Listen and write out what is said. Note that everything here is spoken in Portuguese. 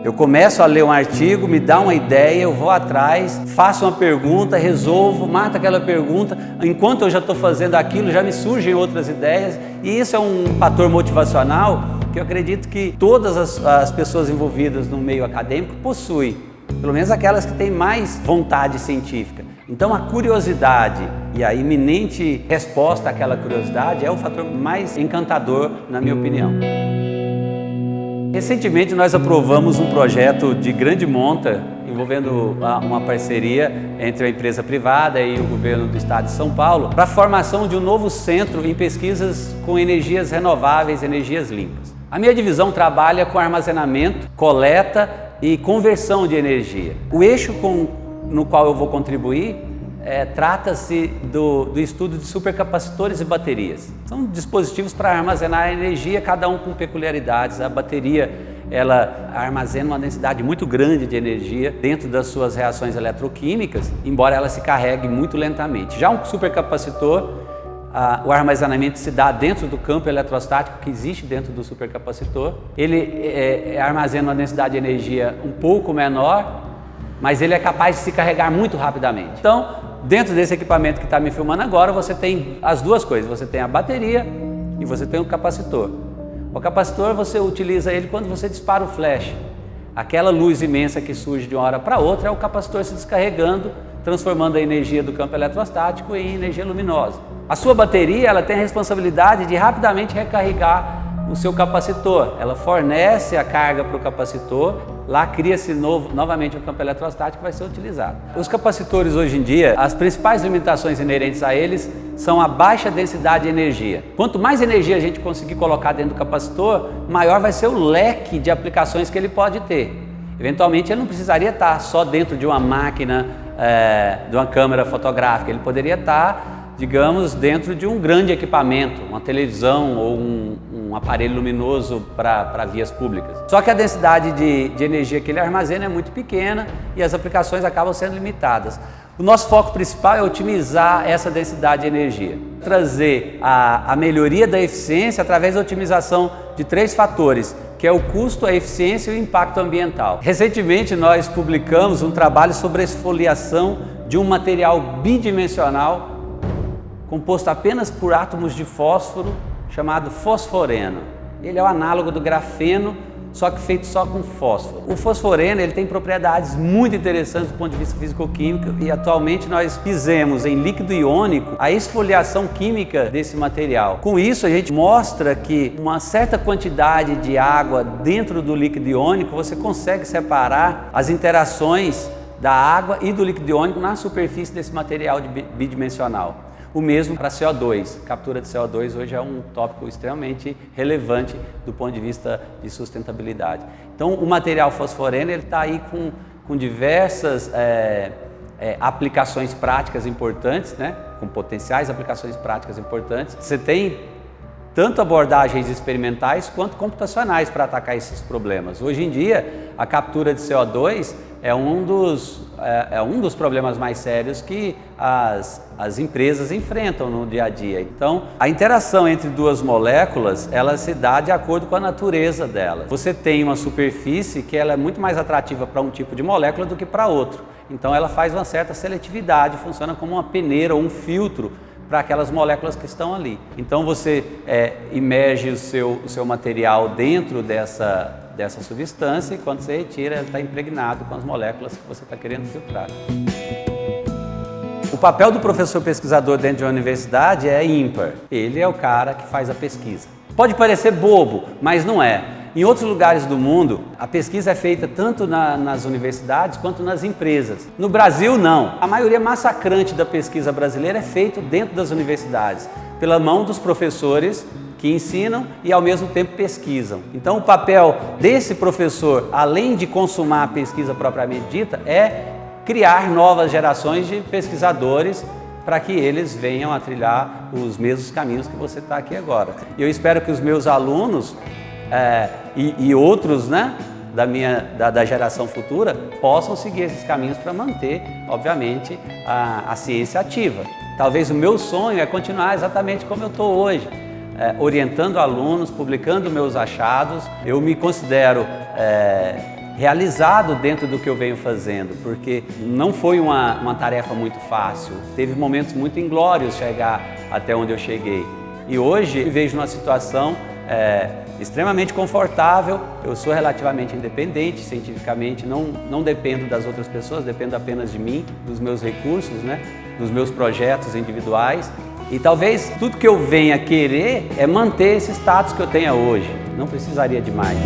Eu começo a ler um artigo, me dá uma ideia, eu vou atrás, faço uma pergunta, resolvo, mato aquela pergunta. Enquanto eu já estou fazendo aquilo, já me surgem outras ideias. E isso é um fator motivacional que eu acredito que todas as pessoas envolvidas no meio acadêmico possuem. Pelo menos aquelas que têm mais vontade científica. Então a curiosidade e a iminente resposta àquela curiosidade é o fator mais encantador, na minha opinião. Recentemente nós aprovamos um projeto de grande monta envolvendo uma parceria entre a empresa privada e o governo do estado de São Paulo para a formação de um novo centro em pesquisas com energias renováveis, energias limpas. A minha divisão trabalha com armazenamento, coleta e conversão de energia. O eixo no qual eu vou contribuir trata-se do estudo de supercapacitores e baterias. São dispositivos para armazenar energia, cada um com peculiaridades. A bateria, ela armazena uma densidade muito grande de energia dentro das suas reações eletroquímicas, embora ela se carregue muito lentamente. Já um supercapacitor, o armazenamento se dá dentro do campo eletrostático que existe dentro do supercapacitor. Ele armazena uma densidade de energia um pouco menor, mas ele é capaz de se carregar muito rapidamente. Então, dentro desse equipamento que está me filmando agora, você tem as duas coisas. Você tem a bateria e você tem o capacitor. O capacitor, você utiliza ele quando você dispara o flash. Aquela luz imensa que surge de uma hora para outra é o capacitor se descarregando, transformando a energia do campo eletrostático em energia luminosa. A sua bateria, ela tem a responsabilidade de rapidamente recarregar o seu capacitor. Ela fornece a carga para o capacitor, lá cria-se novamente um campo eletrostático que vai ser utilizado. Os capacitores hoje em dia, as principais limitações inerentes a eles são a baixa densidade de energia. Quanto mais energia a gente conseguir colocar dentro do capacitor, maior vai ser o leque de aplicações que ele pode ter. Eventualmente ele não precisaria estar só dentro de uma máquina, de uma câmera fotográfica, ele poderia estar, digamos, dentro de um grande equipamento, uma televisão ou um aparelho luminoso para vias públicas. Só que a densidade de energia que ele armazena é muito pequena e as aplicações acabam sendo limitadas. O nosso foco principal é otimizar essa densidade de energia, trazer a melhoria da eficiência através da otimização de 3 fatores, que é o custo, a eficiência e o impacto ambiental. Recentemente nós publicamos um trabalho sobre a esfoliação de um material bidimensional composto apenas por átomos de fósforo, chamado fosforeno. Ele é o análogo do grafeno, só que feito só com fósforo. O fosforeno ele tem propriedades muito interessantes do ponto de vista físico-químico e atualmente nós fizemos em líquido iônico a esfoliação química desse material. Com isso a gente mostra que uma certa quantidade de água dentro do líquido iônico você consegue separar as interações da água e do líquido iônico na superfície desse material bidimensional. O mesmo para CO2. Captura de CO2 hoje é um tópico extremamente relevante do ponto de vista de sustentabilidade. Então, o material fosforeno está aí com diversas aplicações práticas importantes, né? Com potenciais aplicações práticas importantes. Você tem tanto abordagens experimentais quanto computacionais para atacar esses problemas. Hoje em dia, a captura de CO2 é um dos problemas mais sérios que as empresas enfrentam no dia a dia. Então, a interação entre duas moléculas, ela se dá de acordo com a natureza delas. Você tem uma superfície que ela é muito mais atrativa para um tipo de molécula do que para outro. Então, ela faz uma certa seletividade, funciona como uma peneira ou um filtro para aquelas moléculas que estão ali. Então, você imerge o seu material dentro dessa substância e quando você retira, ele está impregnado com as moléculas que você está querendo filtrar. O papel do professor pesquisador dentro de uma universidade é ímpar. Ele é o cara que faz a pesquisa. Pode parecer bobo, mas não é. Em outros lugares do mundo, a pesquisa é feita tanto nas universidades quanto nas empresas. No Brasil, não. A maioria massacrante da pesquisa brasileira é feita dentro das universidades, pela mão dos professores que ensinam e ao mesmo tempo pesquisam. Então o papel desse professor, além de consumar a pesquisa propriamente dita, é criar novas gerações de pesquisadores para que eles venham a trilhar os mesmos caminhos que você está aqui agora. E eu espero que os meus alunos e outros, né, da geração futura possam seguir esses caminhos para manter, obviamente, a ciência ativa. Talvez o meu sonho é continuar exatamente como eu estou hoje, orientando alunos, publicando meus achados. Eu me considero realizado dentro do que eu venho fazendo, porque não foi uma tarefa muito fácil. Teve momentos muito inglórios chegar até onde eu cheguei. E hoje eu vejo uma situação extremamente confortável. Eu sou relativamente independente cientificamente, não dependo das outras pessoas, dependo apenas de mim, dos meus recursos, né? Dos meus projetos individuais. E talvez tudo que eu venha querer é manter esse status que eu tenho hoje. Não precisaria de mais.